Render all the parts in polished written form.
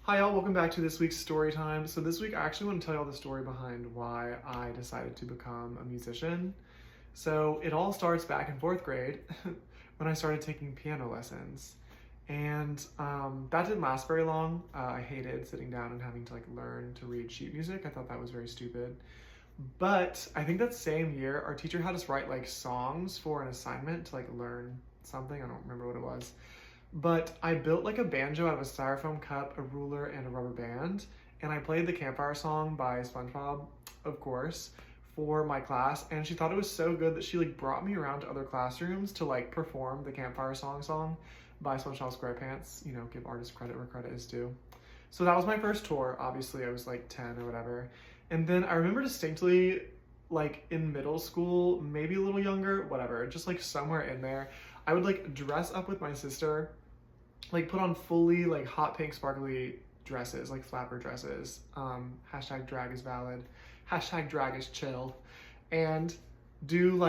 Hi y'all, welcome back to this week's story time. So this week I actually want to tell y'all the story behind why I decided to become a musician. So it all starts back in fourth grade when I started taking piano lessons. And that didn't last very long. I hated sitting down and having to learn to read sheet music. I thought that was very stupid. But I think that same year, our teacher had us write songs for an assignment to learn something. I don't remember what it was. But I built a banjo out of a styrofoam cup, a ruler, and a rubber band. And I played the Campfire Song by SpongeBob, of course, for my class. And she thought it was so good that she brought me around to other classrooms to perform the Campfire Song by SpongeBob SquarePants. You know, give artists credit where credit is due. So that was my first tour. Obviously, I was 10 or whatever. And then I remember distinctly, in middle school, maybe a little younger, whatever, just somewhere in there, I would dress up with my sister, put on fully hot pink sparkly dresses, flapper dresses. Hashtag drag is valid. Hashtag drag is chill. And do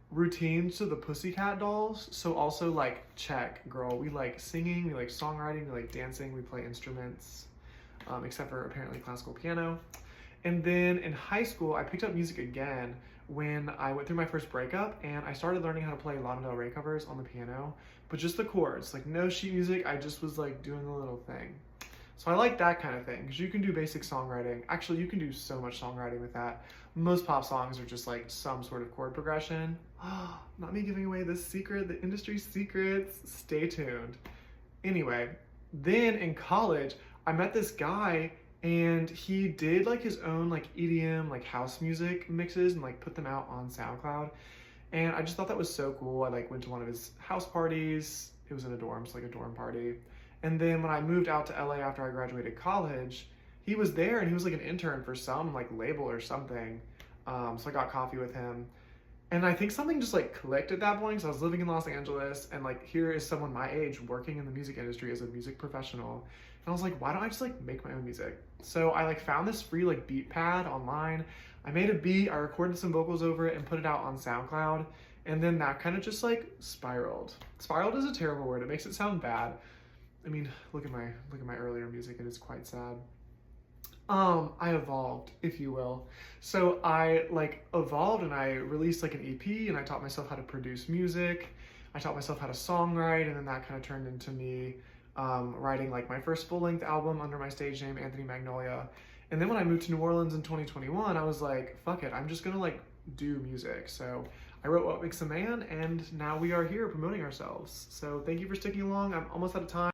routines to the Pussycat Dolls. So also check, girl. We singing, we songwriting, we dancing, we play instruments, except for apparently classical piano. And then in high school, I picked up music again when I went through my first breakup, and I started learning how to play Lana Del Rey covers on the piano, but just the chords, no sheet music. I just was doing a little thing. So I like that kind of thing, because you can do basic songwriting. Actually, you can do so much songwriting with that. Most pop songs are just some sort of chord progression. Not me giving away the secret, the industry secrets. Stay tuned. Anyway, then in college, I met this guy, and he did his own EDM house music mixes and put them out on SoundCloud. And I just thought that was so cool. I went to one of his house parties. It was in a dorm, so a dorm party. And then when I moved out to LA after I graduated college, he was there, and he was an intern for some label or something. So I got coffee with him. And I think something just clicked at that point, because I was living in Los Angeles, and here is someone my age working in the music industry as a music professional. And I was like, why don't I just make my own music? So I found this free beat pad online. I made a beat, I recorded some vocals over it and put it out on SoundCloud. And then that kind of just spiraled. Spiraled is a terrible word. It makes it sound bad. I mean, look at my earlier music. It is quite sad. I evolved, if you will. So I evolved, and I released an EP, and I taught myself how to produce music. I taught myself how to songwrite, and then that kind of turned into me writing my first full-length album under my stage name, Anthony Magnolia. And then when I moved to New Orleans in 2021, I was like, fuck it, I'm just gonna do music. So I wrote What Makes a Man, and now we are here promoting ourselves. So thank you for sticking along. I'm almost out of time.